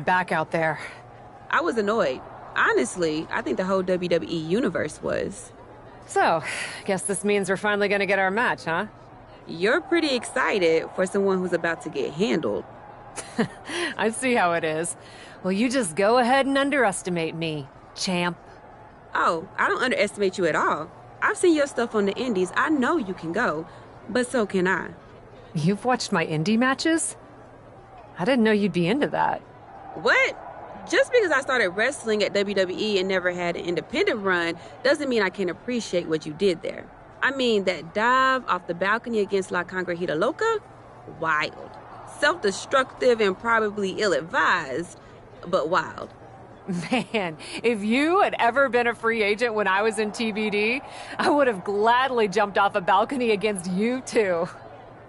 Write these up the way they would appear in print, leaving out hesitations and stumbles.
Back out there. I was annoyed. Honestly, I think the whole WWE universe was. So, guess this means we're finally gonna get our match, huh? You're pretty excited for someone who's about to get handled. I see how it is. Well, you just go ahead and underestimate me, champ. Oh, I don't underestimate you at all. I've seen your stuff on the indies. I know you can go, but so can I. You've watched my indie matches? I didn't know you'd be into that. What? Just because I started wrestling at WWE and never had an independent run doesn't mean I can't appreciate what you did there. I mean, that dive off the balcony against La Congrejita Loca? Wild. Self-destructive and probably ill-advised, but wild. Man, if you had ever been a free agent when I was in TBD, I would have gladly jumped off a balcony against you too.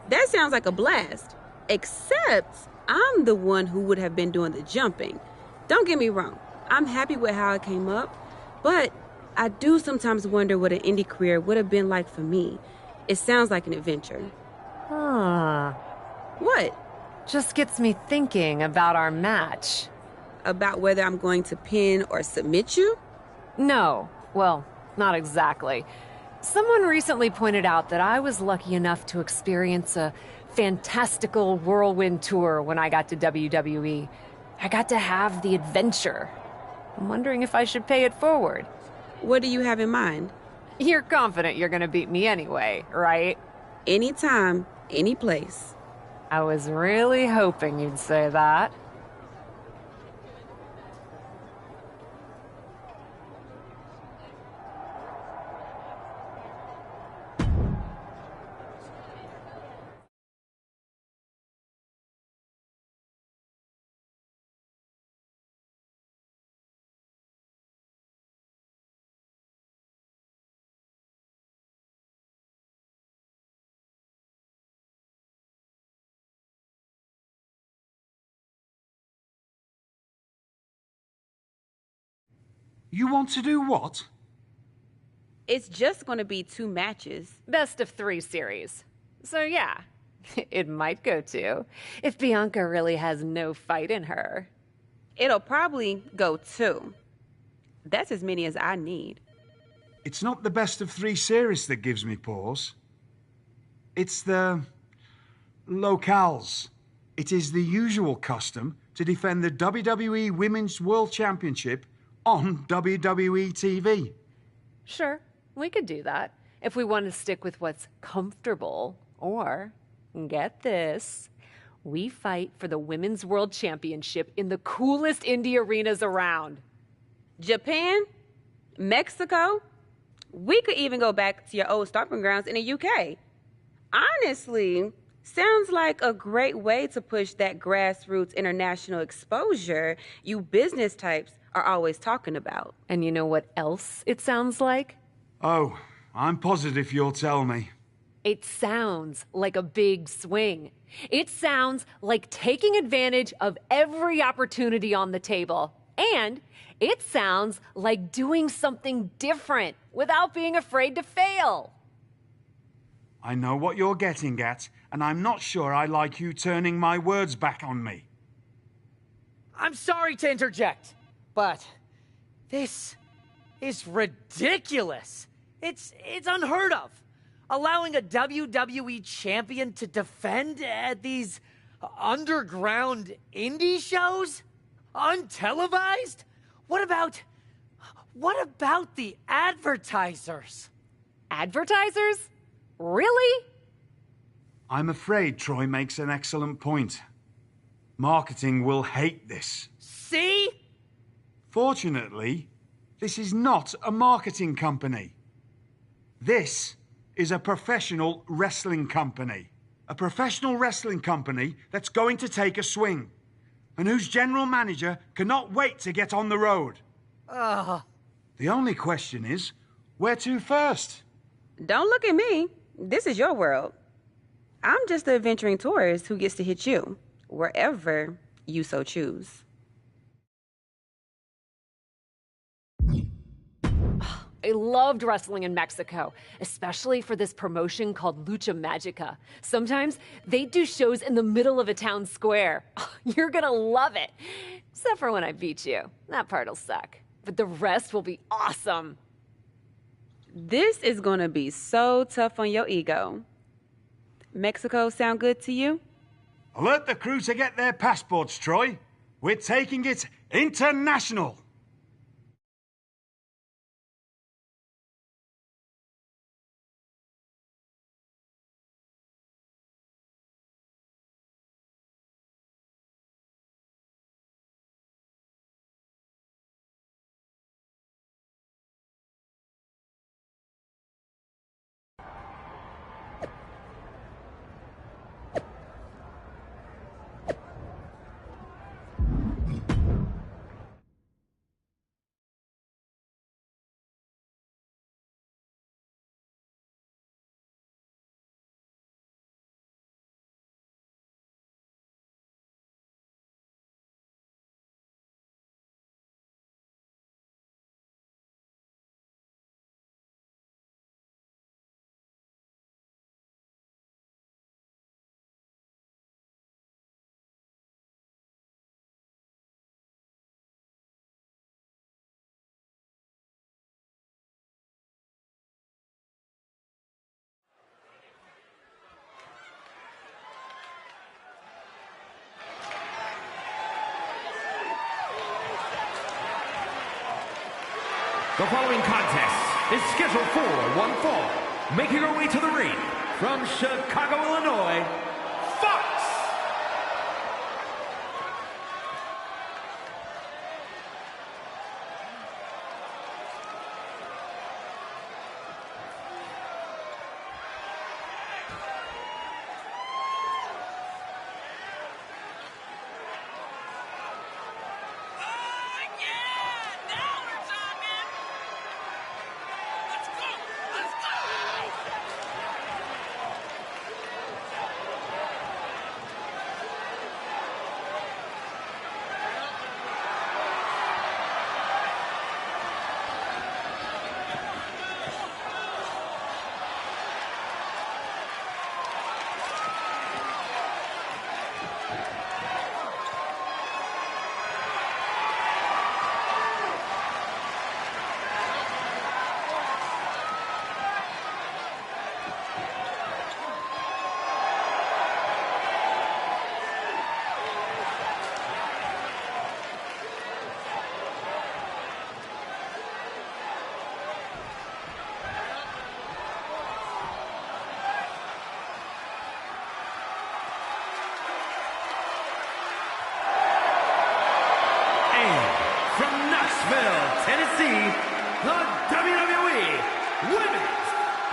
That sounds like a blast. Except I'm the one who would have been doing the jumping. Don't get me wrong, I'm happy with how it came up, but I do sometimes wonder what an indie career would have been like for me. It sounds like an adventure. Huh. What? Just gets me thinking about our match. About whether I'm going to pin or submit you? No. Well, not exactly. Someone recently pointed out that I was lucky enough to experience a fantastical whirlwind tour when I got to WWE. I got to have the adventure. I'm wondering if I should pay it forward. What do you have in mind? You're confident you're gonna beat me anyway, right? Anytime, any place. I was really hoping you'd say that. You want to do what? It's just going to be 2 matches. Best of 3 series. So yeah, it might go 2, if Bianca really has no fight in her. It'll probably go 2. That's as many as I need. It's not the best of 3 series that gives me pause. It's the locales. It is the usual custom to defend the WWE Women's World Championship on WWE TV. Sure, we could do that if we want to stick with what's comfortable. Or, get this, we fight for the Women's World Championship in the coolest indie arenas around. Japan? Mexico? We could even go back to your old stomping grounds in the UK. Honestly, sounds like a great way to push that grassroots international exposure you business types are always talking about. And you know what else it sounds like? Oh, I'm positive you'll tell me. It sounds like a big swing. It sounds like taking advantage of every opportunity on the table. And it sounds like doing something different without being afraid to fail. I know what you're getting at, and I'm not sure I like you turning my words back on me. I'm sorry to interject, but this is ridiculous. It's unheard of. Allowing a WWE champion to defend at these underground indie shows? Untelevised? What about the advertisers? Advertisers? Really? I'm afraid Troy makes an excellent point. Marketing will hate this. See? Fortunately, this is not a marketing company. This is a professional wrestling company. A professional wrestling company that's going to take a swing, and whose general manager cannot wait to get on the road. The only question is, where to first? Don't look at me. This is your world. I'm just the adventuring tourist who gets to hit you, wherever you so choose. I loved wrestling in Mexico, especially for this promotion called Lucha Magica. Sometimes they do shows in the middle of a town square. You're gonna love it. Except for when I beat you. That part'll suck. But the rest will be awesome. This is gonna be so tough on your ego. Mexico sound good to you? Alert the crew to get their passports, Troy. We're taking it international. The following contest is scheduled for one fall. Making her way to the ring from Chicago, Illinois, Fox! Tennessee, the WWE Women's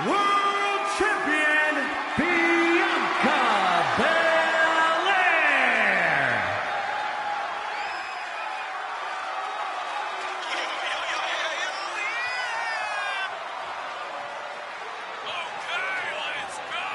World Champion, Bianca Belair. Okay, let's go!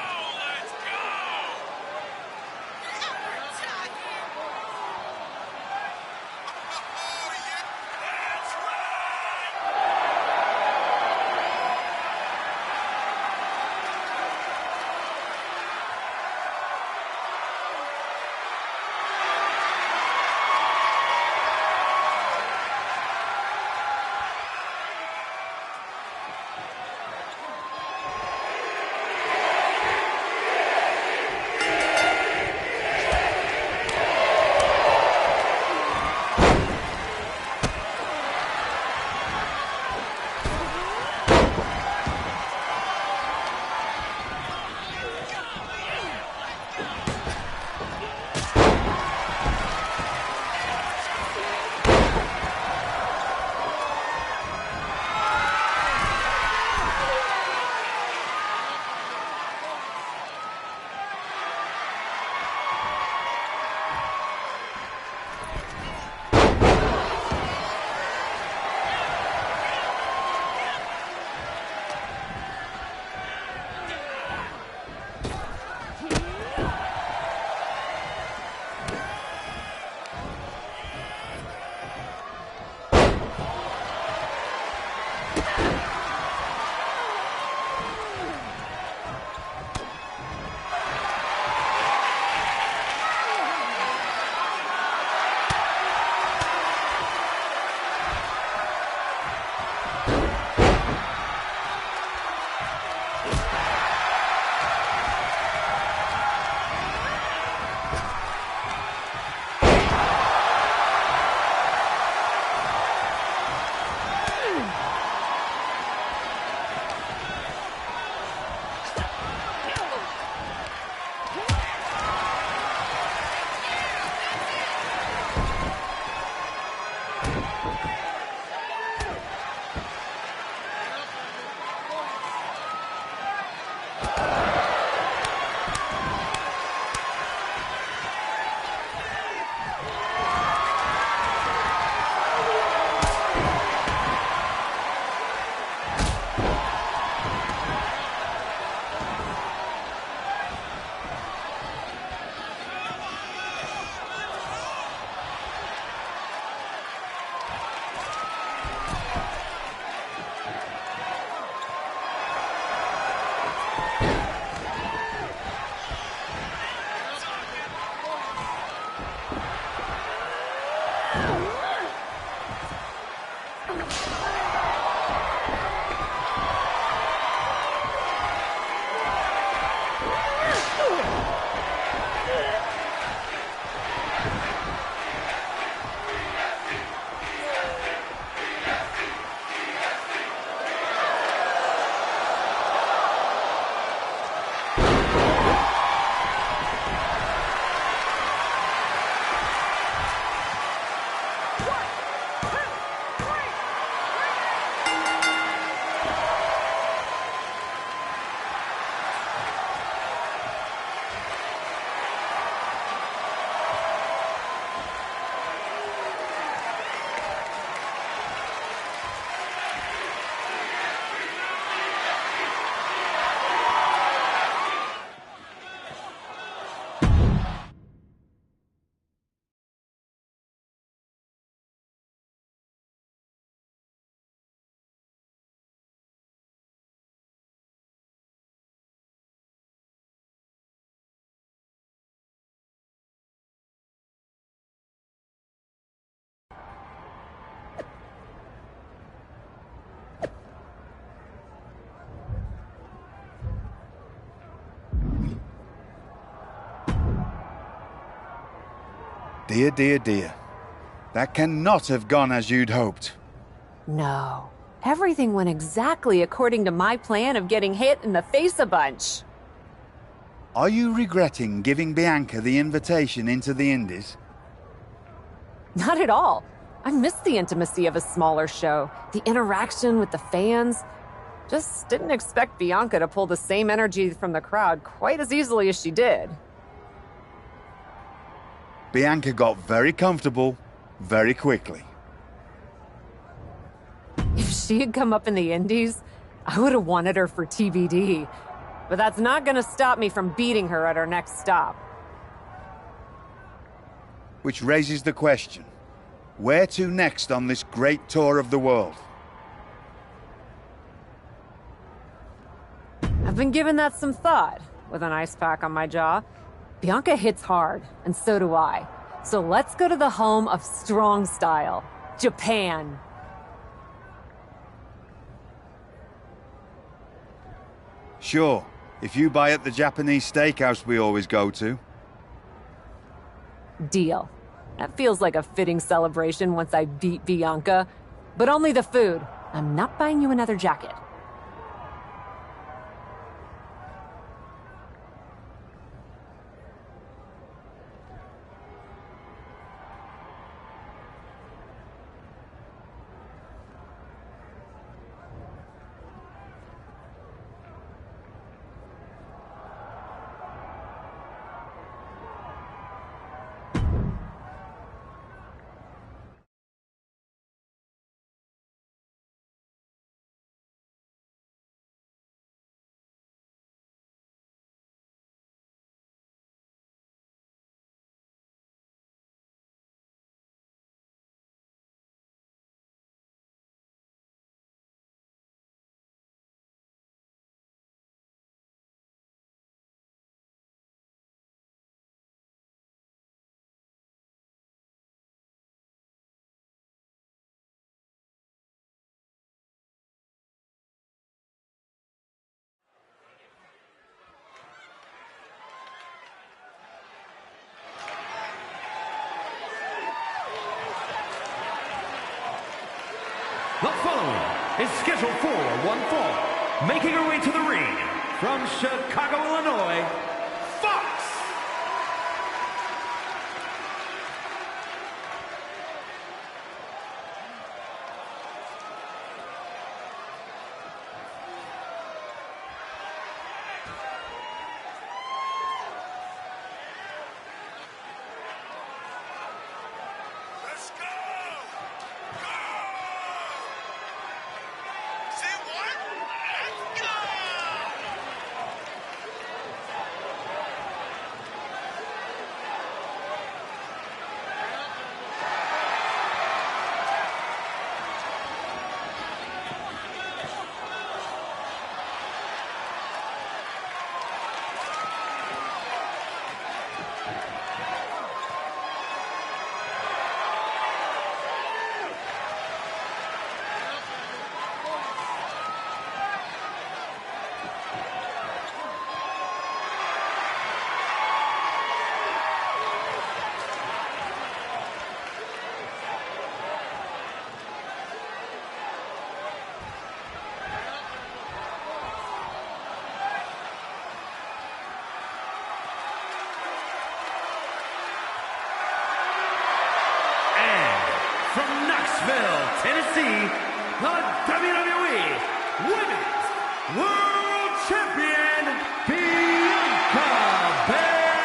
Dear, dear, dear. That cannot have gone as you'd hoped. No. Everything went exactly according to my plan of getting hit in the face a bunch. Are you regretting giving Bianca the invitation into the Indies? Not at all. I miss the intimacy of a smaller show, the interaction with the fans. Just didn't expect Bianca to pull the same energy from the crowd quite as easily as she did. Bianca got very comfortable very quickly. If she had come up in the Indies, I would have wanted her for TBD. But that's not gonna stop me from beating her at our next stop. Which raises the question, where to next on this great tour of the world? I've been giving that some thought, with an ice pack on my jaw. Bianca hits hard, and so do I. So let's go to the home of strong style, Japan. Sure, if you buy at the Japanese steakhouse we always go to. Deal. That feels like a fitting celebration once I beat Bianca. But only the food. I'm not buying you another jacket. The following is scheduled for one fall, making her way to the ring from Chicago, Illinois, Fox. Let's go! Go! Say what? Let's go! From Knoxville, Tennessee, the WWE Women's World Champion, Bianca Belair.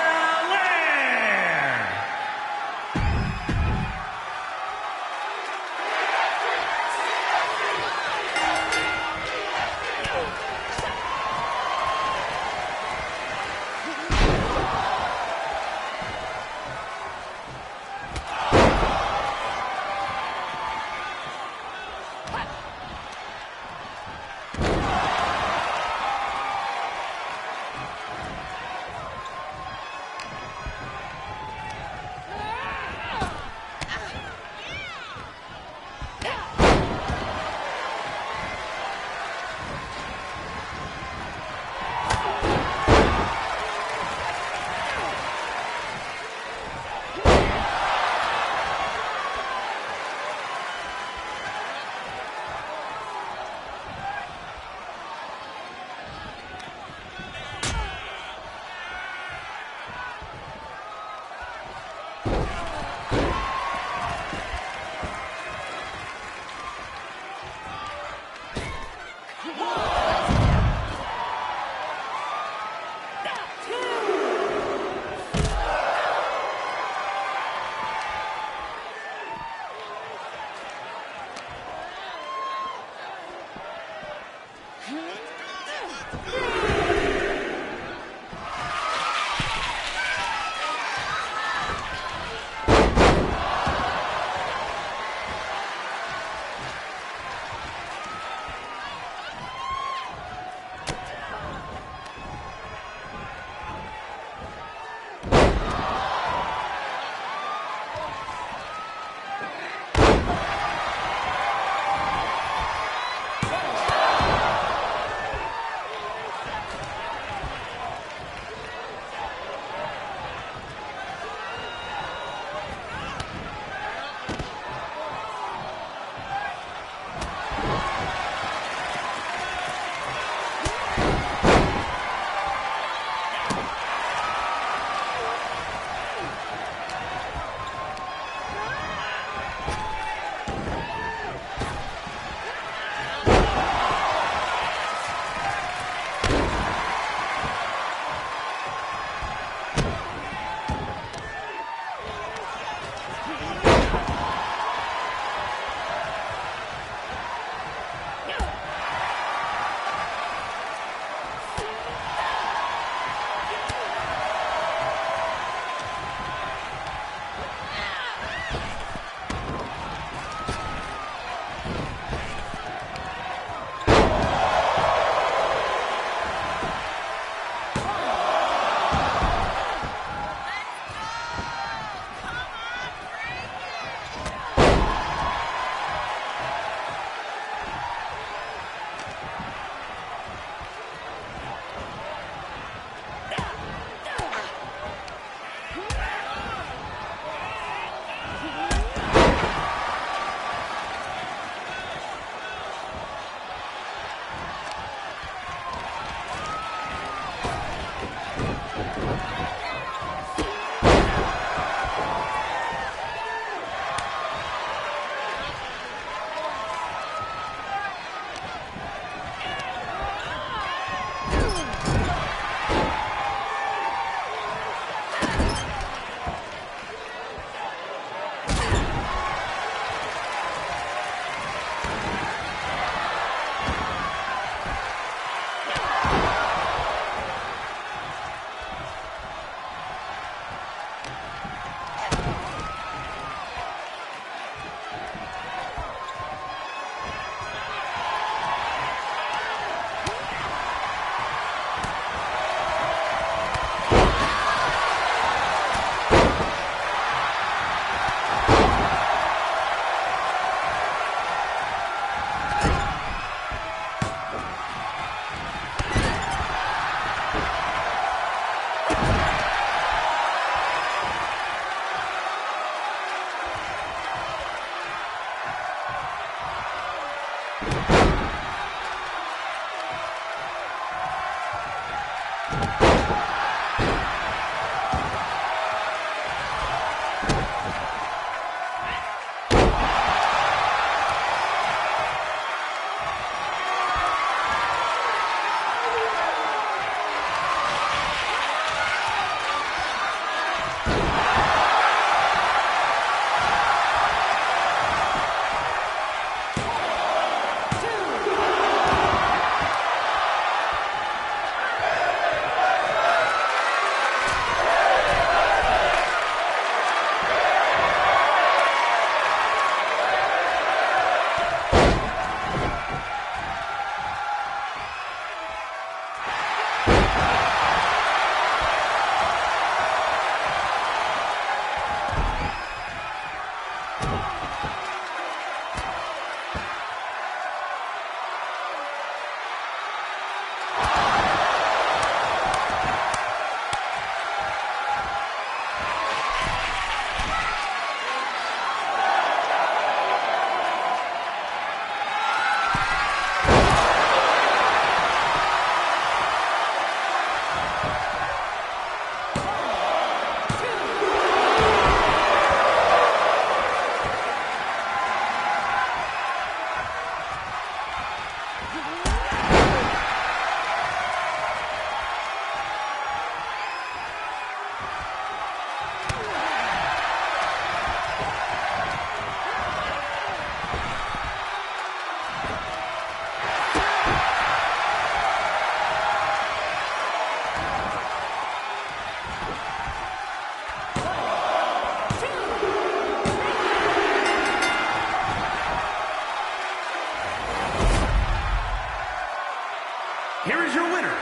is your winner,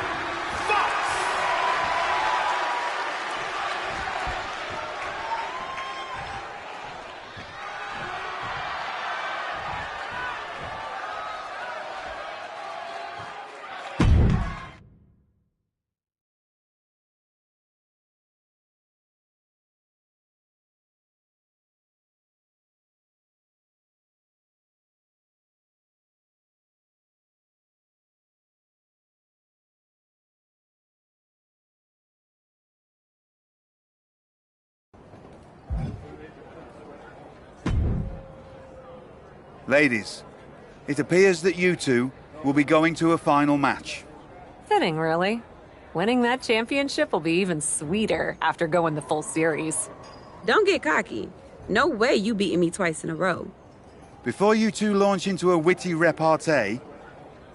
Fox! Ladies, it appears that you two will be going to a final match. Fitting, really. Winning that championship will be even sweeter after going the full series. Don't get cocky. No way you beating me twice in a row. Before you two launch into a witty repartee,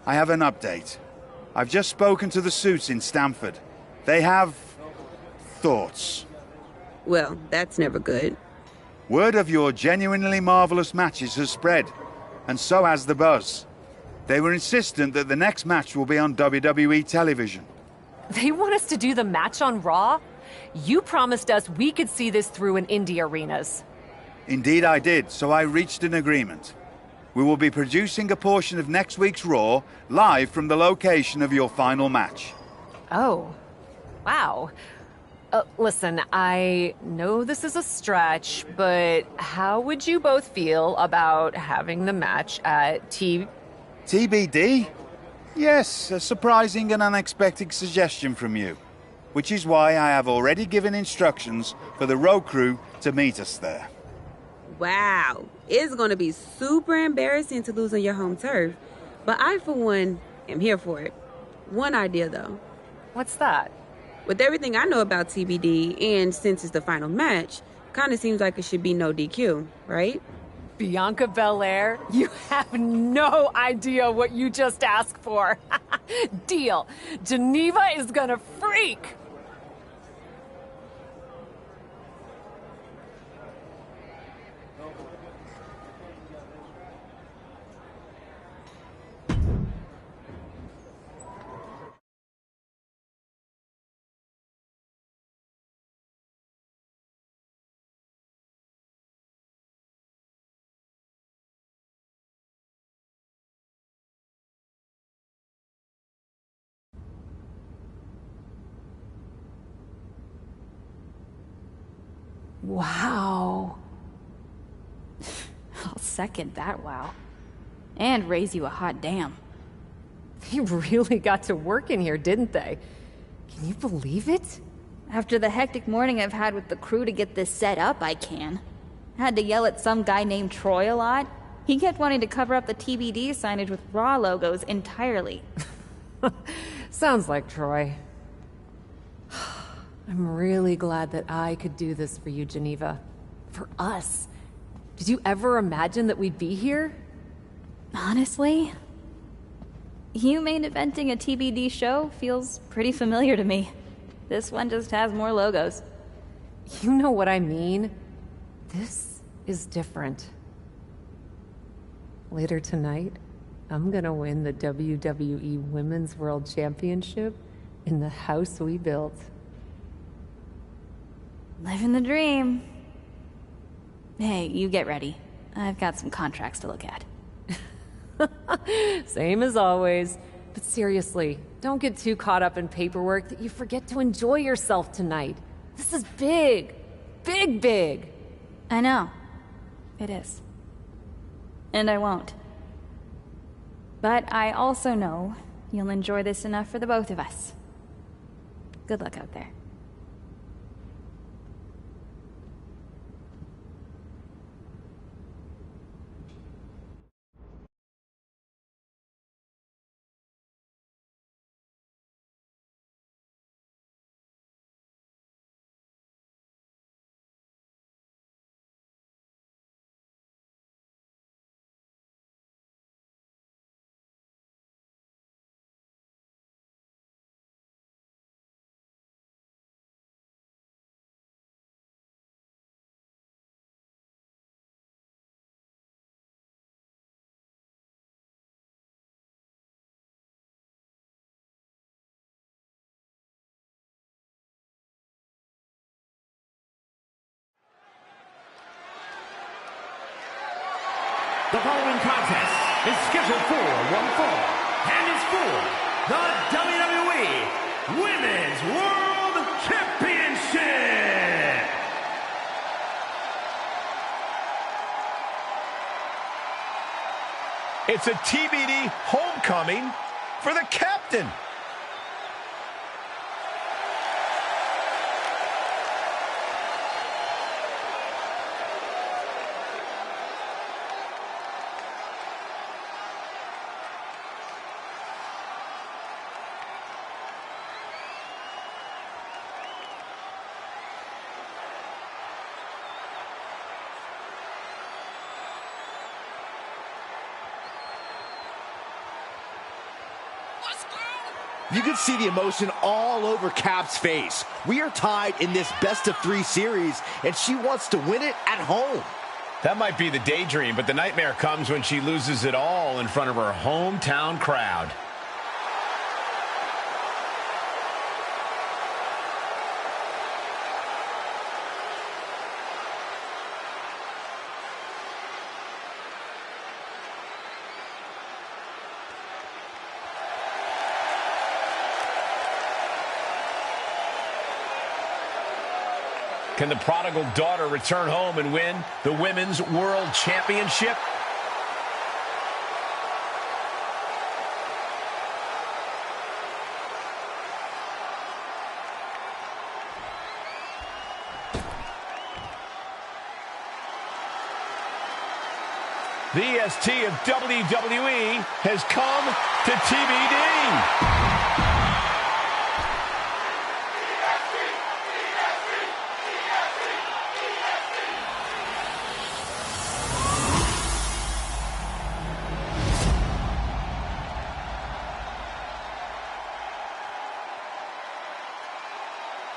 I have an update. I've just spoken to the suits in Stamford. They have thoughts. Well, that's never good. Word of your genuinely marvelous matches has spread, and so has the buzz. They were insistent that the next match will be on WWE television. They want us to do the match on Raw? You promised us we could see this through in indie arenas. Indeed I did, so I reached an agreement. We will be producing a portion of next week's Raw live from the location of your final match. Oh, wow. Listen, I know this is a stretch, but how would you both feel about having the match at TBD? Yes, a surprising and unexpected suggestion from you. Which is why I have already given instructions for the road crew to meet us there. Wow. It's gonna be super embarrassing to lose on your home turf. But I, for one, am here for it. One idea, though. What's that? With everything I know about TBD, and since it's the final match, kinda seems like it should be no DQ, right? Bianca Belair? You have no idea what you just asked for. Deal. Geneva is gonna freak. Wow. I'll second that wow. And raise you a hot damn. They really got to work in here, didn't they? Can you believe it? After the hectic morning I've had with the crew to get this set up, I can. Had to yell at some guy named Troy a lot. He kept wanting to cover up the TBD signage with Raw logos entirely. Sounds like Troy. I'm really glad that I could do this for you, Geneva. For us. Did you ever imagine that we'd be here? Honestly, you main eventing a TBD show feels pretty familiar to me. This one just has more logos. You know what I mean? This is different. Later tonight, I'm gonna win the WWE Women's World Championship in the house we built. Living the dream. Hey, you get ready. I've got some contracts to look at. Same as always. But seriously, don't get too caught up in paperwork that you forget to enjoy yourself tonight. This is big. Big, big. I know. It is. And I won't. But I also know you'll enjoy this enough for the both of us. Good luck out there. The following contest is scheduled for one fall and is for the WWE Women's World Championship. It's a TBD homecoming for the captain. You can see the emotion all over Cap's face. We are tied in this best-of-3 series, and she wants to win it at home. That might be the daydream, but the nightmare comes when she loses it all in front of her hometown crowd. Can the prodigal daughter return home and win the Women's World Championship? The EST of WWE has come to TBD.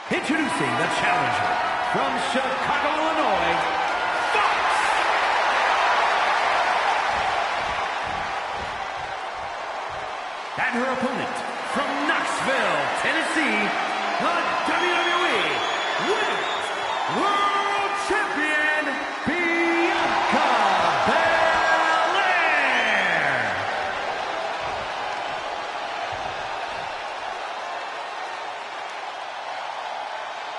Introducing the challenger from Chicago, Illinois, Fox. And her opponent from Knoxville, Tennessee, the WWE Women's World Champion, Bianca Belair.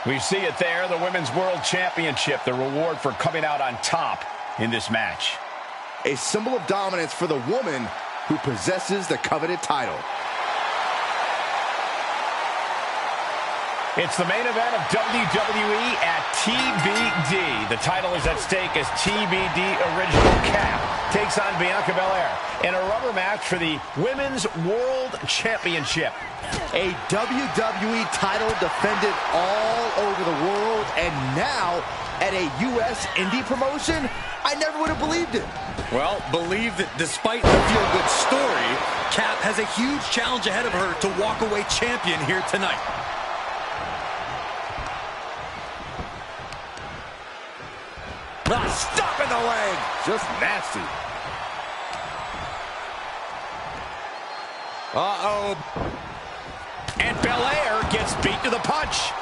We see it there, the Women's World Championship, the reward for coming out on top in this match. A symbol of dominance for the woman who possesses the coveted title. It's the main event of WWE at TBD. The title is at stake as TBD Original Cap takes on Bianca Belair in a rubber match for the Women's World Championship. A WWE title defended all over the world, and now at a U.S. indie promotion? I never would have believed it. Well, believe that despite the feel-good story, Cap has a huge challenge ahead of her to walk away champion here tonight. Stop in the leg. Just nasty. Uh-oh. And Belair gets beat to the punch.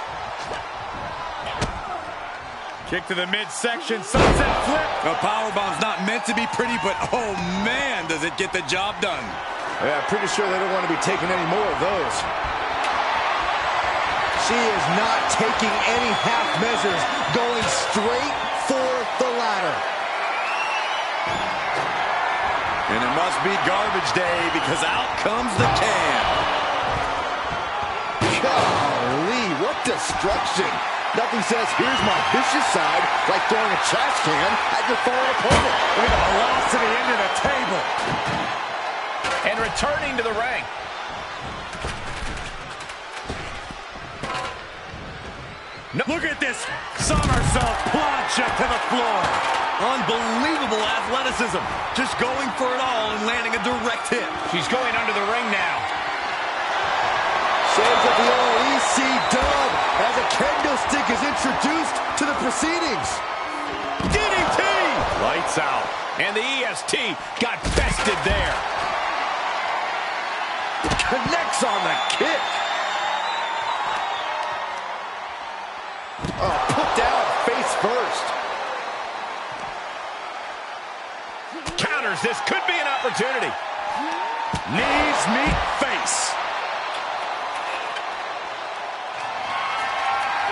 Kick to the midsection, sunset flip. The powerbomb's not meant to be pretty, but oh man, does it get the job done. Yeah, pretty sure they don't want to be taking any more of those. She is not taking any half measures, going straight for the ladder. And it must be garbage day because out comes the can. Golly, what destruction. Nothing says, here's my vicious side, like throwing a trash can at your fallen opponent. Look at the velocity into the table. And returning to the ring. No. Look at this somersault plancha to the floor. Unbelievable athleticism. Just going for it all and landing a direct hit. She's going under the ring now. Shades of the old EC dub as a kendo stick is introduced to the proceedings. DDT! Lights out. And the EST got bested there. Connects on the kick. Put down face first. counters. This could be an opportunity. Knees meet face.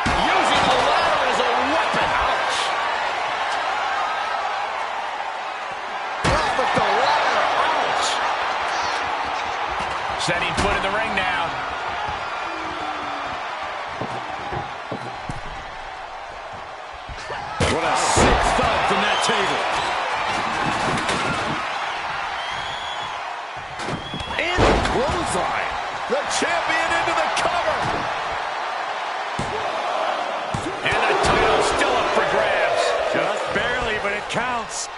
Using the ladder as a weapon. Ouch. Drop with the ladder. Ouch. Setting foot in the ring now. What a sick thud from that table. And the clothesline. The champion into the cover. And the title's still up for grabs. Just barely, but it counts.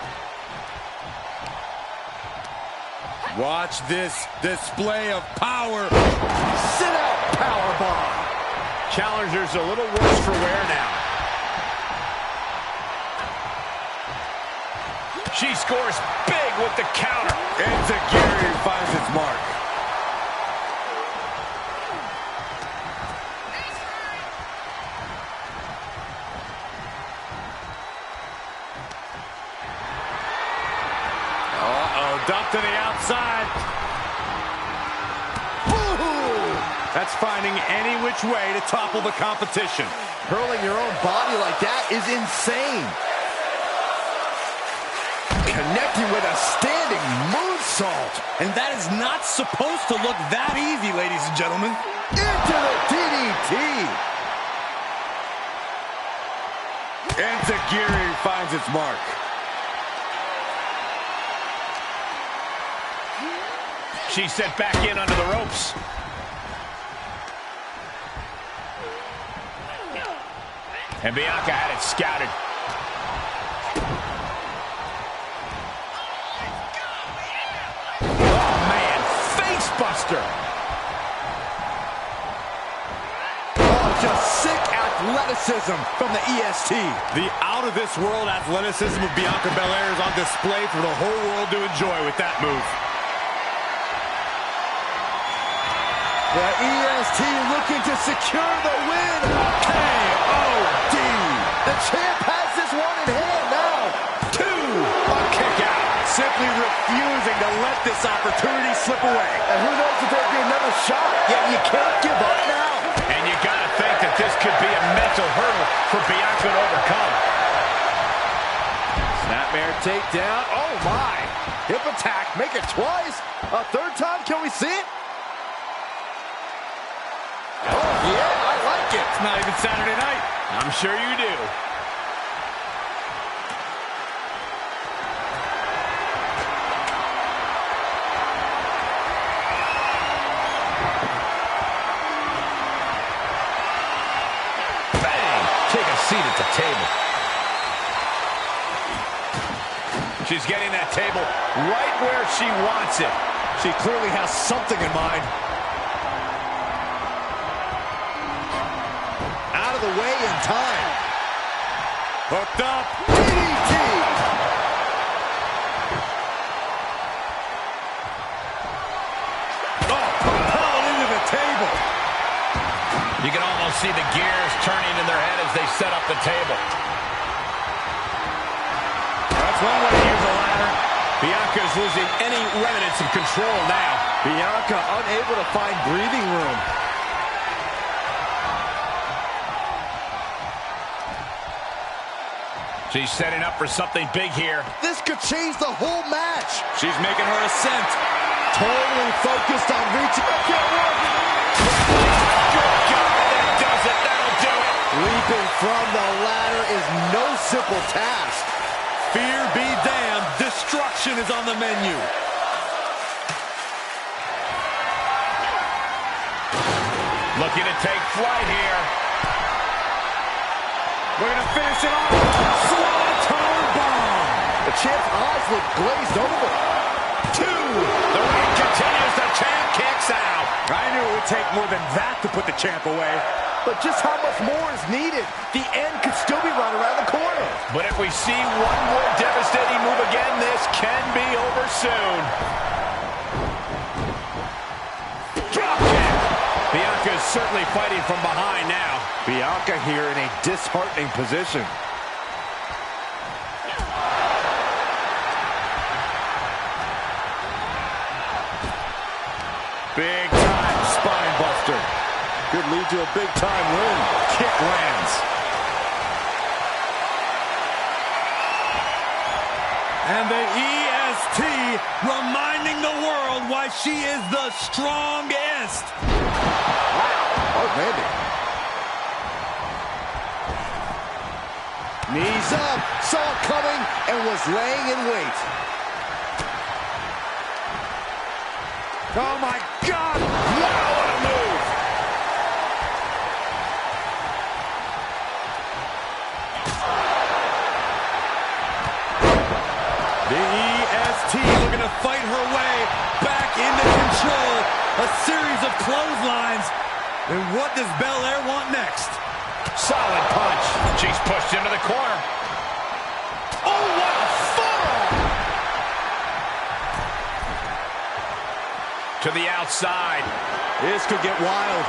Watch this display of power. Sit out powerbomb. Challenger's a little worse for wear now. She scores big with the counter. And Zagiri finds its mark. Uh-oh, dumped to the outside. Ooh. That's finding any which way to topple the competition. Hurling your own body like that is insane. Connecting with a standing moonsault. And that is not supposed to look that easy, ladies and gentlemen. Into the DDT. And Zagiri finds its mark. She's sent back in under the ropes. And Bianca had it scouted. Oh, man. Face buster. Oh, just sick athleticism from the EST. The out-of-this-world athleticism of Bianca Belair is on display for the whole world to enjoy with that move. The EST looking to secure the win. KOD. The champ has this one in hand now. 2. A kick out. Simply refusing to let this opportunity slip away. And who knows if there'll be another shot. Yet you can't give up now. And you gotta think that this could be a mental hurdle for Bianca to overcome. Snapmare takedown. Oh, my. Hip attack. Make it twice. A third time. Can we see it? Oh, yeah, I like it. It's not even Saturday night. I'm sure you do. Bang! Take a seat at the table. She's getting that table right where she wants it. She clearly has something in mind. Out of the way in time. Hooked up. DDT. Oh, propelled into the table. You can almost see the gears turning in their head as they set up the table. That's one way to use a ladder. Bianca is losing any remnants of control now. Bianca unable to find breathing room. She's setting up for something big here. This could change the whole match. She's making her ascent. Totally focused on reaching. It can't work. Good God, that does it. That'll do it. Leaping from the ladder is no simple task. Fear be damned. Destruction is on the menu. Looking to take flight here. We're going to finish it off. Swanton bomb. The champ's eyes look glazed over. 2. The reign continues. The champ kicks out. I knew it would take more than that to put the champ away. But just how much more is needed? The end could still be right around the corner. But if we see one more devastating move again, this can be over soon. Drop kick. Bianca is certainly fighting from behind now. Bianca here in a disheartening position. Big time spine buster. Could lead to a big time win. Kick lands. And the EST reminding the world why she is the strongest. Wow, hard landing. Knees up, saw it coming, and was laying in wait. Oh my God! Wow, what a move! The EST looking to fight her way back into control. A series of clotheslines. And what does Belair want next? Solid punch. She's pushed into the corner. Oh, what a forearm! To the outside. This could get wild.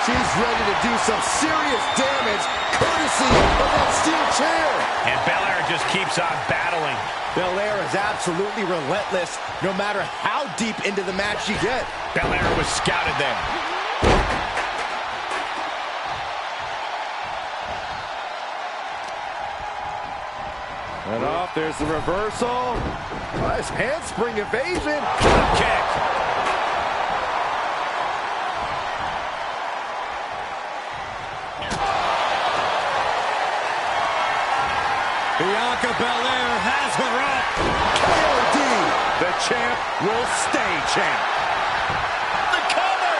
She's ready to do some serious damage, courtesy of that steel chair. And Belair just keeps on battling. Belair is absolutely relentless, no matter how deep into the match you get. Belair was scouted there. And off, there's the reversal. Nice handspring evasion. Drop kick. Bianca Belair has her up. KOD. The champ will stay champ. The cover.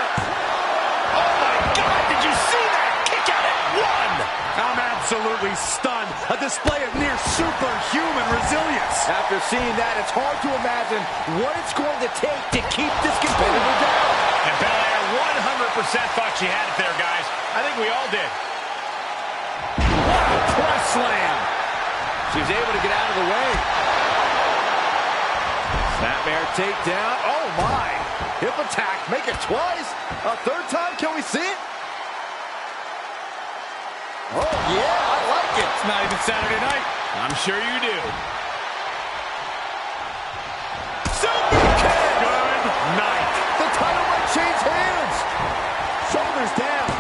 Oh my God, did you see that? Kick out at one. I'm absolutely stunned. A display of near superhuman resilience. After seeing that, it's hard to imagine what it's going to take to keep this competitor down. And Belair 100% thought she had it there, guys. I think we all did. What a press slam. She's able to get out of the way. Snapmare takedown. Oh, my. Hip attack. Make it twice. A third time. Can we see it? Oh, yeah. I like it. It's not even Saturday night. I'm sure you do. Super kick. Good night. The title might change hands. Shoulders down.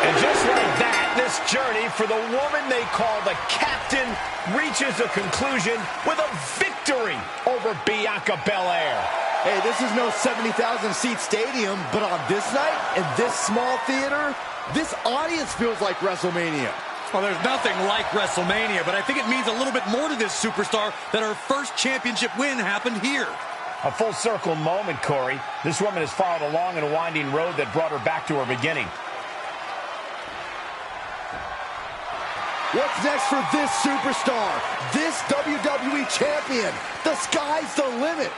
And just like that, this journey for the woman they call the Captain reaches a conclusion with a victory over Bianca Belair. Hey, this is no 70,000-seat stadium, but on this night, in this small theater, this audience feels like WrestleMania. Well, there's nothing like WrestleMania, but I think it means a little bit more to this superstar that her first championship win happened here. A full circle moment, Corey. This woman has followed along in a winding road that brought her back to her beginning. What's next for this superstar? This WWE champion? The sky's the limit.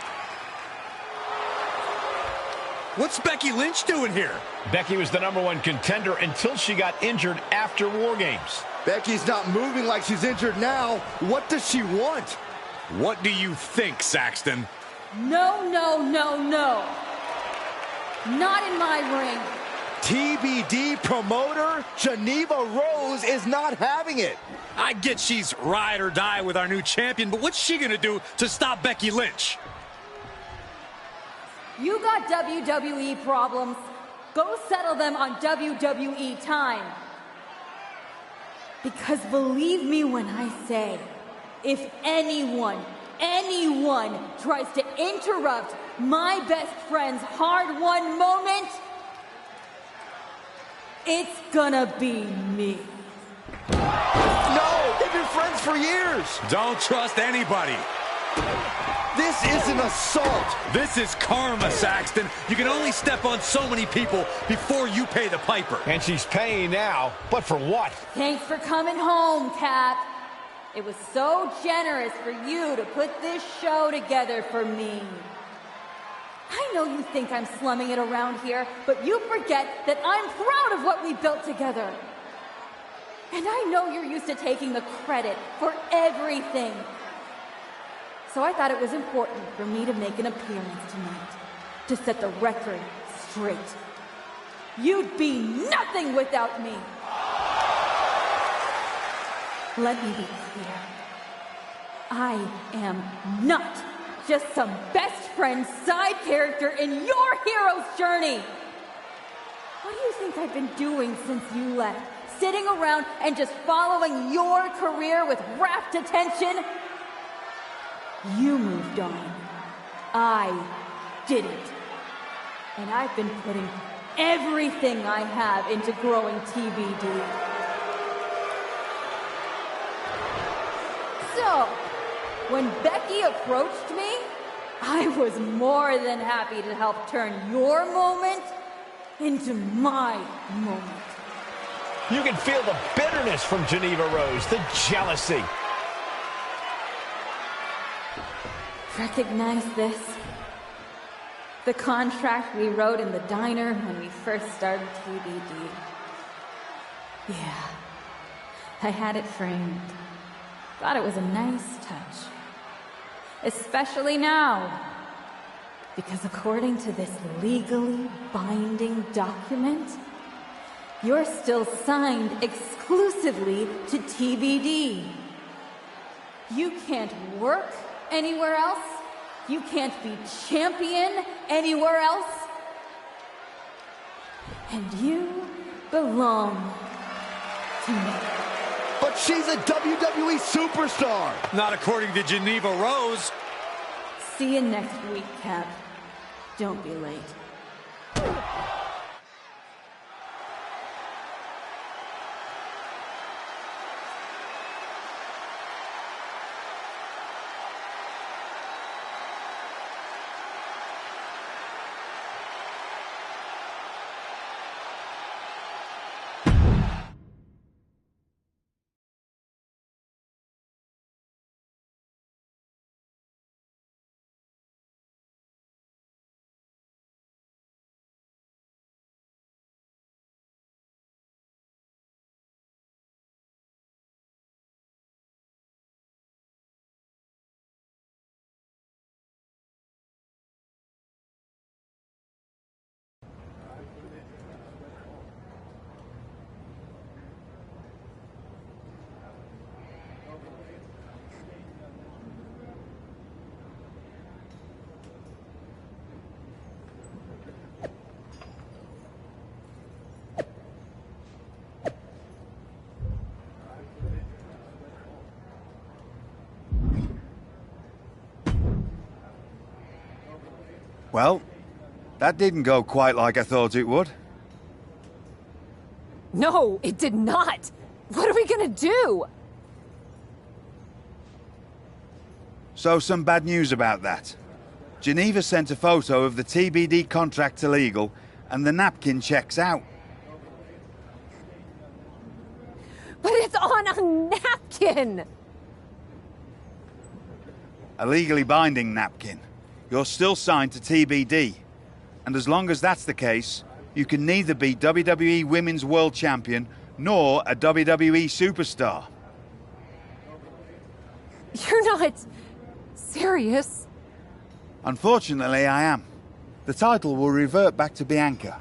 What's Becky Lynch doing here? Becky was the #1 contender until she got injured after War Games. Becky's not moving like she's injured now. What does she want? What do you think, Saxton? No, no, no, no. Not in my ring. TBD promoter Geneva Rose is not having it. I get she's ride or die with our new champion, but what's she gonna do to stop Becky Lynch? You got WWE problems. Go settle them on WWE time. Because believe me when I say, if anyone tries to interrupt my best friend's hard-won moment, it's gonna be me. No, they've been friends for years. Don't trust anybody. This is an assault. This is karma, Saxton. You can only step on so many people before you pay the piper. And she's paying now, but for what? Thanks for coming home, Cap. It was so generous for you to put this show together for me. I know you think I'm slumming it around here, but you forget that I'm proud of what we built together. And I know you're used to taking the credit for everything. So I thought it was important for me to make an appearance tonight, to set the record straight. You'd be nothing without me. Let me be clear. I am not just some best friend side character in your hero's journey. What do you think I've been doing since you left? Sitting around and just following your career with rapt attention? You moved on. I didn't. And I've been putting everything I have into growing TBD. So, when Becky approached me, I was more than happy to help turn your moment into my moment. You can feel the bitterness from Geneva Rose, the jealousy. Recognize this? The contract we wrote in the diner when we first started TBD. Yeah, I had it framed. Thought it was a nice touch. Especially now. Because according to this legally binding document, you're still signed exclusively to TBD. You can't work anywhere else. You can't be champion anywhere else. And you belong to me. But she's a WWE superstar. Not according to Geneva Rose. See you next week, Cap. Don't be late. Well, that didn't go quite like I thought it would. No, it did not. What are we gonna do? So some bad news about that. Geneva sent a photo of the TBD contract to legal, and the napkin checks out. But it's on a napkin! A legally binding napkin. You're still signed to TBD. And as long as that's the case, you can neither be WWE Women's World Champion nor a WWE Superstar. You're not serious. Unfortunately, I am. The title will revert back to Bianca.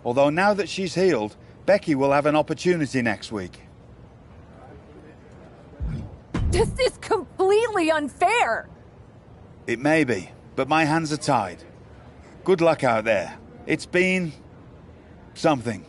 Although now that she's healed, Becky will have an opportunity next week. This is completely unfair! It may be, but my hands are tied. Good luck out there. It's been something.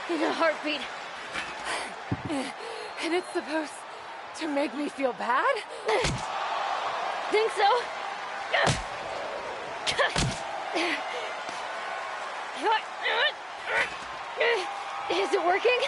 In a heartbeat. And it's supposed to make me feel bad? Think so? Is it working?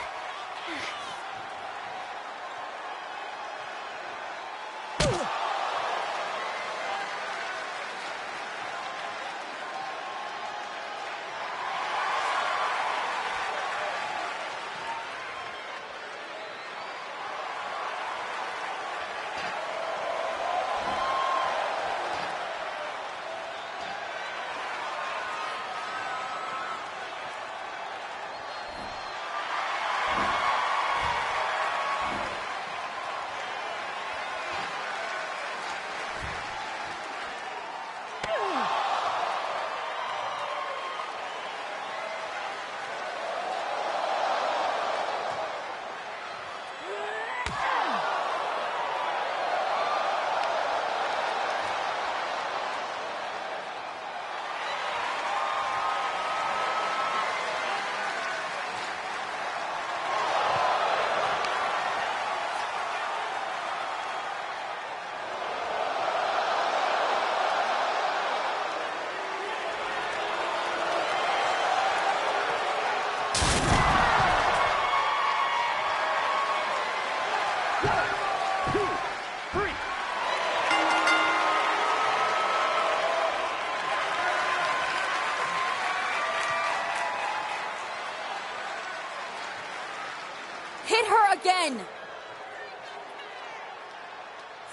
Hit her again!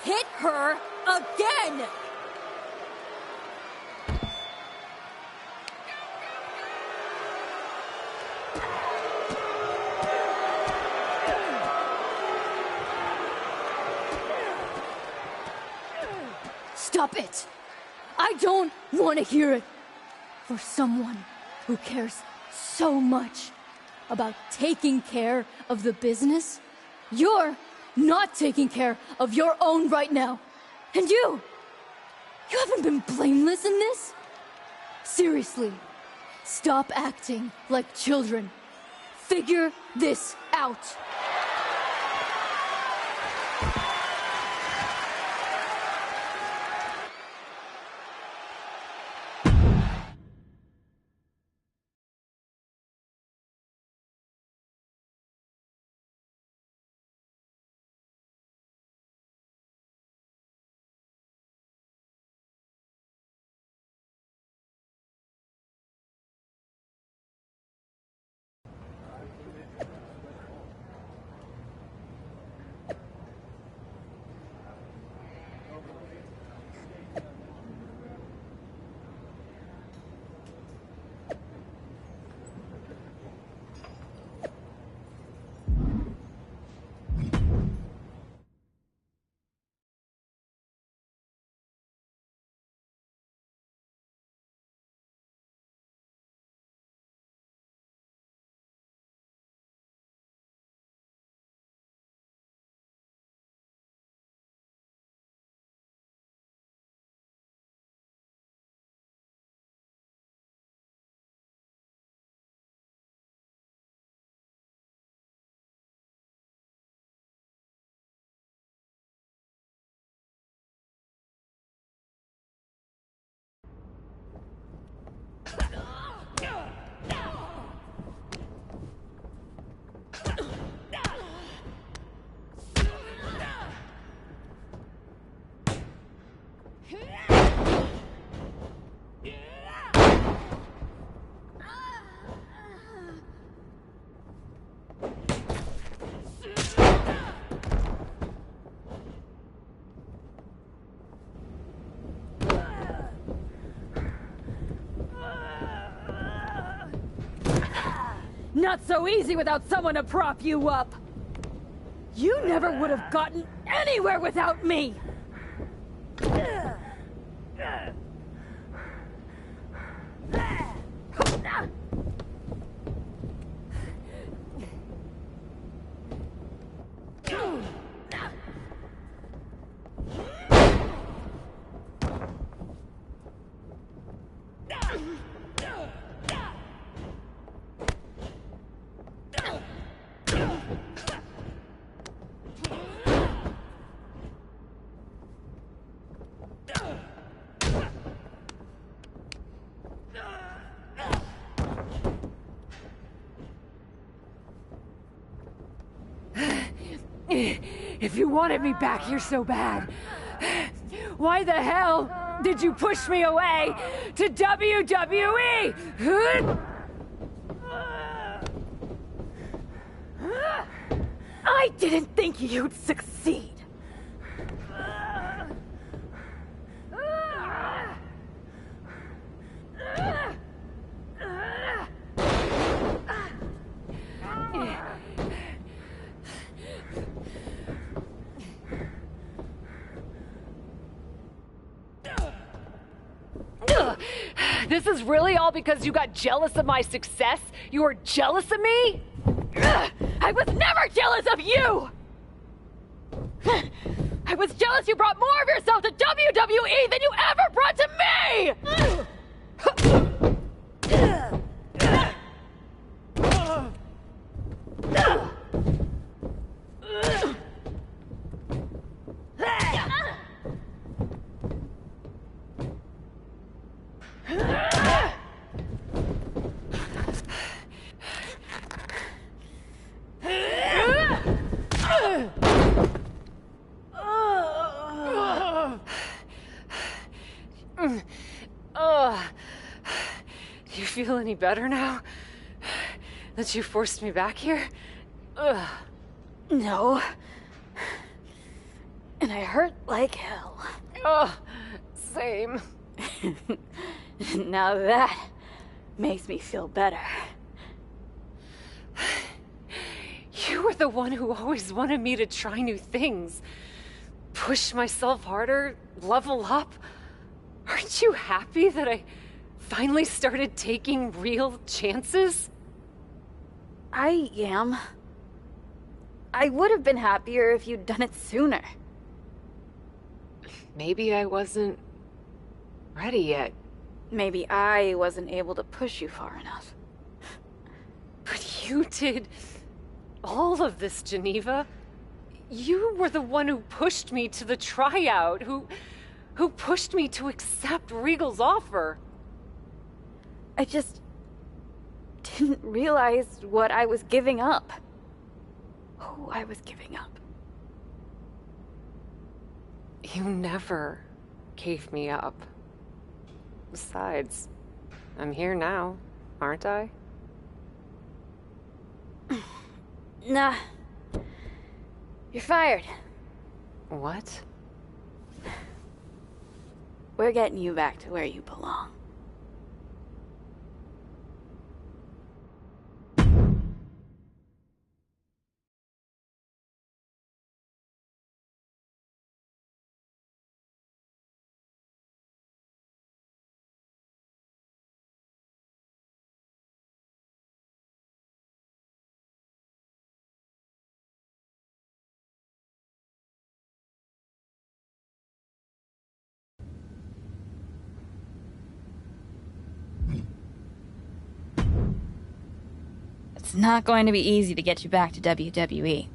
Hit her again! Stop it! I don't want to hear it. For someone who cares so much about taking care of the business, you're not taking care of your own right now. And you haven't been blameless in this? Seriously, stop acting like children. Figure this out. Not so easy without someone to prop you up. You never would have gotten anywhere without me. If you wanted me back here so bad, why the hell did you push me away to WWE? I didn't think you'd succeed. This is really all because you got jealous of my success? You were jealous of me? I was never jealous of you! I was jealous you brought more of yourself to WWE than you ever brought to Do you feel any better now? That you forced me back here? No. And I hurt like hell. Same. Now that makes me feel better. You were the one who always wanted me to try new things. Push myself harder, level up. Aren't you happy that I finally started taking real chances? I am. I would have been happier if you'd done it sooner. Maybe I wasn't ready yet. Maybe I wasn't able to push you far enough. But you did all of this, Geneva. You were the one who pushed me to the tryout, who pushed me to accept Regal's offer. I just didn't realize what I was giving up. Who I was giving up. You never gave me up. Besides, I'm here now, aren't I? Nah. You're fired. What? We're getting you back to where you belong. It's not going to be easy to get you back to WWE.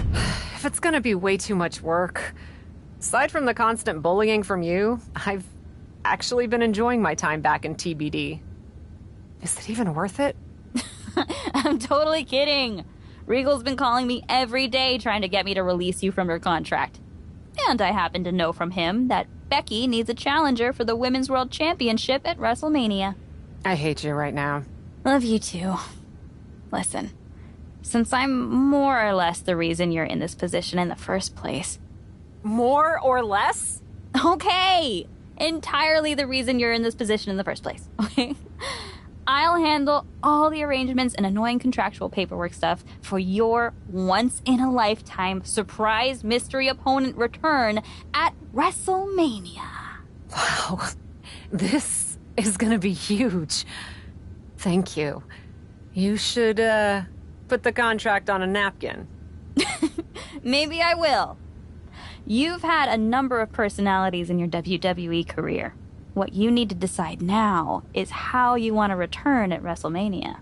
If it's gonna be way too much work, aside from the constant bullying from you, I've actually been enjoying my time back in TBD. Is it even worth it? I'm totally kidding. Regal's been calling me every day trying to get me to release you from your contract. And I happen to know from him that Becky needs a challenger for the Women's World Championship at WrestleMania. I hate you right now. Love you too. Listen, since I'm more or less the reason you're in this position in the first place. More or less? Okay! Entirely the reason you're in this position in the first place, okay? I'll handle all the arrangements and annoying contractual paperwork stuff for your once-in-a-lifetime surprise mystery opponent return at WrestleMania. Wow, this is gonna be huge. Thank you. You should, put the contract on a napkin. Maybe I will. You've had a number of personalities in your WWE career. What you need to decide now is how you want to return at WrestleMania.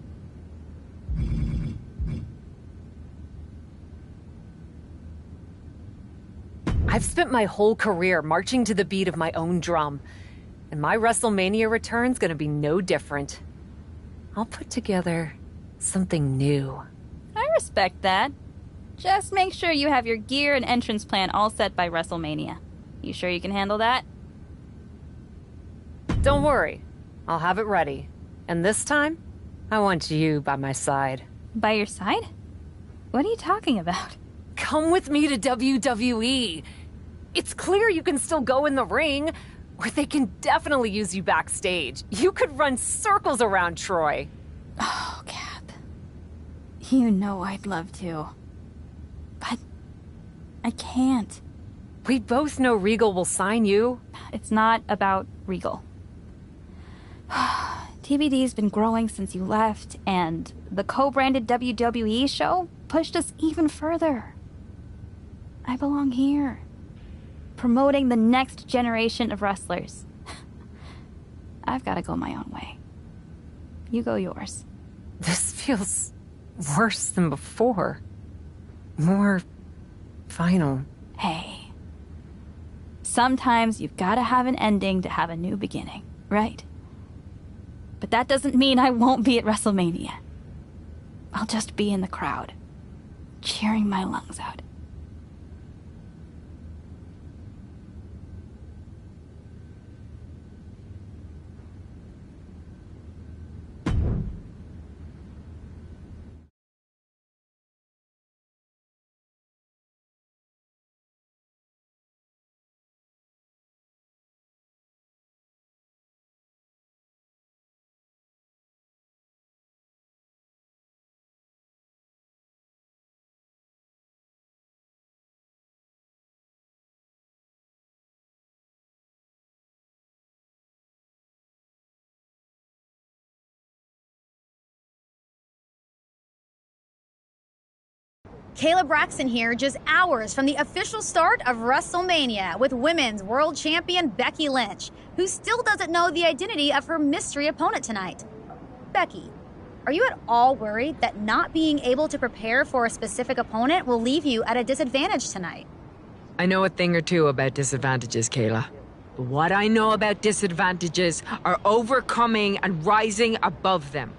I've spent my whole career marching to the beat of my own drum, and my WrestleMania return's gonna be no different. I'll put together something new. I respect that. Just make sure you have your gear and entrance plan all set by WrestleMania. You sure you can handle that? Don't worry. I'll have it ready. And this time, I want you by my side. By your side? What are you talking about? Come with me to WWE. It's clear you can still go in the ring, or they can definitely use you backstage. You could run circles around Troy. Oh, Kath. You know I'd love to. But I can't. We both know Regal will sign you. It's not about Regal. TBD's been growing since you left, and the co-branded WWE show pushed us even further. I belong here, promoting the next generation of wrestlers. I've got to go my own way. You go yours. This feels worse than before. More final. Hey. Sometimes you've got to have an ending to have a new beginning, right? But that doesn't mean I won't be at WrestleMania. I'll just be in the crowd, cheering my lungs out. Kayla Braxton here, just hours from the official start of WrestleMania with Women's World Champion Becky Lynch, who still doesn't know the identity of her mystery opponent tonight. Becky, are you at all worried that not being able to prepare for a specific opponent will leave you at a disadvantage tonight? I know a thing or two about disadvantages, Kayla. But what I know about disadvantages are overcoming and rising above them.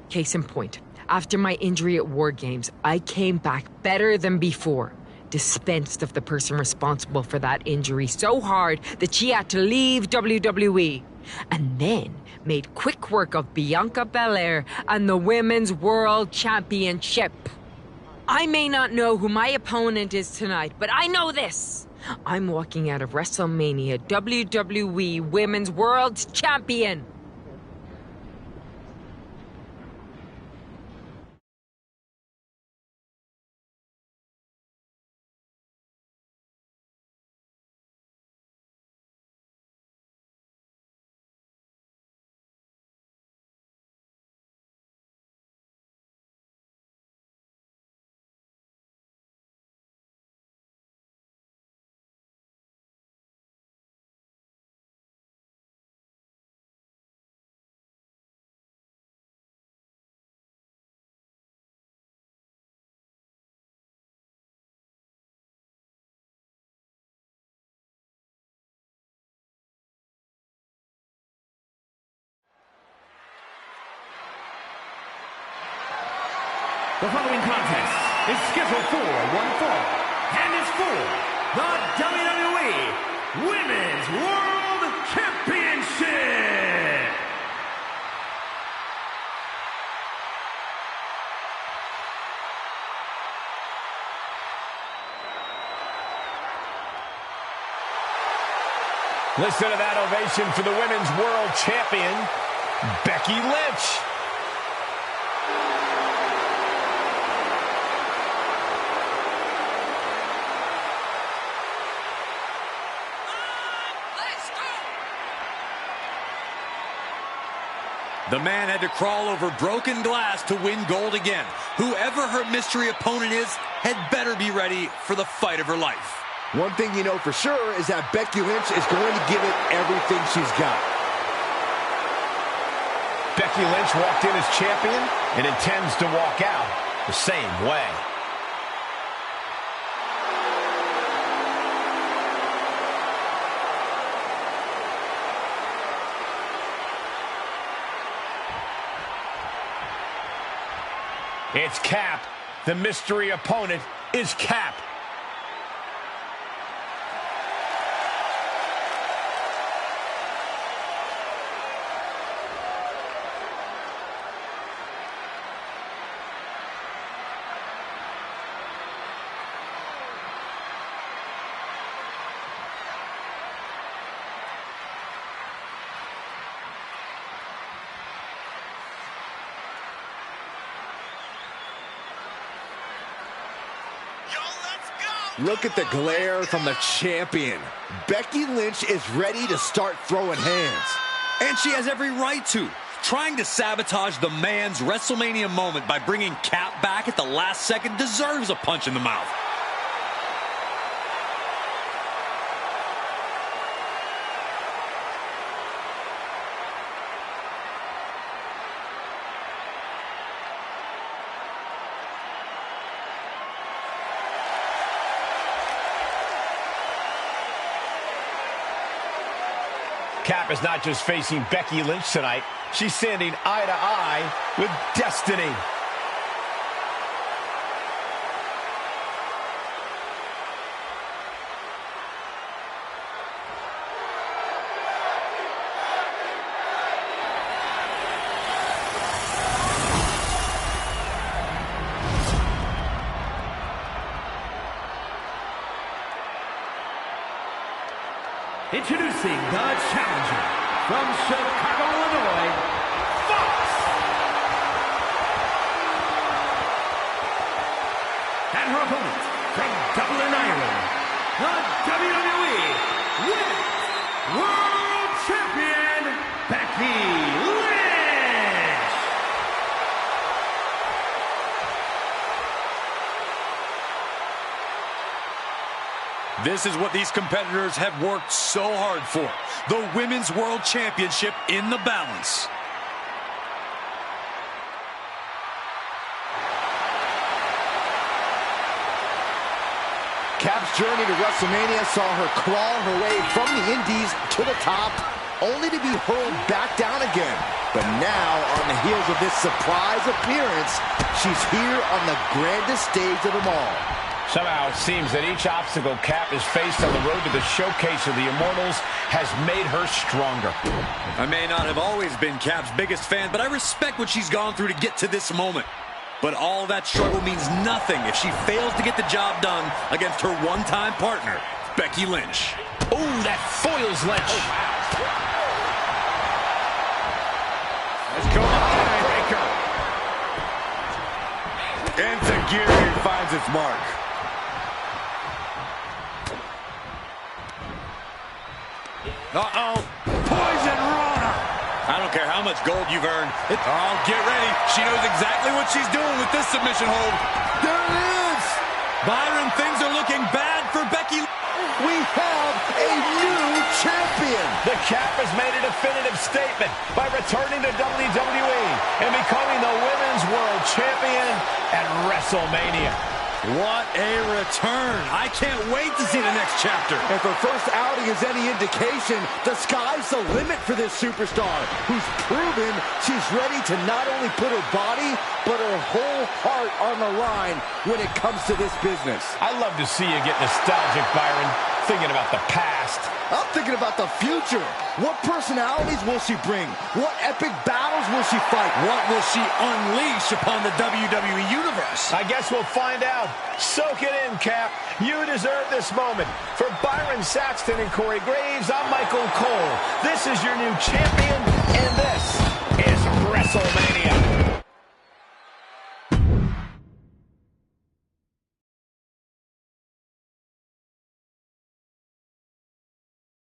Case in point. After my injury at War Games, I came back better than before. Dispensed of the person responsible for that injury so hard that she had to leave WWE. And then made quick work of Bianca Belair and the Women's World Championship. I may not know who my opponent is tonight, but I know this. I'm walking out of WrestleMania WWE Women's World Champion. The following contest is scheduled for one fall and is for the WWE Women's World Championship. Listen to that ovation for the Women's World Champion. Becky Lynch. The man had to crawl over broken glass to win gold again. Whoever her mystery opponent is had better be ready for the fight of her life. One thing you know for sure is that Becky Lynch is going to give it everything she's got. Becky Lynch walked in as champion and intends to walk out the same way. It's Cap. The mystery opponent is Cap. Look at the glare from the champion. Becky Lynch is ready to start throwing hands. And she has every right to. Trying to sabotage the man's WrestleMania moment by bringing Cap back at the last second deserves a punch in the mouth. Cap is not just facing Becky Lynch tonight. She's standing eye to eye with destiny. Introducing the challenger from Chicago, Illinois, Fox. And her opponent from Dublin, Ireland, the WWE Women's World Champion, Becky Lynch. This is what these competitors have worked so hard for. The Women's World Championship in the balance. Cap's journey to WrestleMania saw her crawl her way from the Indies to the top, only to be hurled back down again. But now, on the heels of this surprise appearance, she's here on the grandest stage of them all. Somehow it seems that each obstacle Cap has faced on the road to the showcase of the Immortals has made her stronger. I may not have always been Cap's biggest fan, but I respect what she's gone through to get to this moment. But all that struggle means nothing if she fails to get the job done against her one-time partner, Becky Lynch. Oh, that foils Lynch. Let's go Baker. And Tagari finds its mark. Uh-oh. Poison Rana. I don't care how much gold you've earned. Oh, get ready. She knows exactly what she's doing with this submission hold. There it is. Byron, things are looking bad for Becky. We have a new champion. The Cap has made a definitive statement by returning to WWE and becoming the Women's World Champion at WrestleMania. What a return. I can't wait to see the next chapter. If her first outing is any indication, the sky's the limit for this superstar, who's proven she's ready to not only put her body, but her whole heart on the line when it comes to this business. I love to see you get nostalgic, Byron, thinking about the past. I'm thinking about the future. What personalities will she bring? What epic battles will she fight? What will she unleash upon the WWE Universe? I guess we'll find out. Soak it in, Cap. You deserve this moment. For Byron Saxton and Corey Graves, I'm Michael Cole. This is your new champion, and this WrestleMania.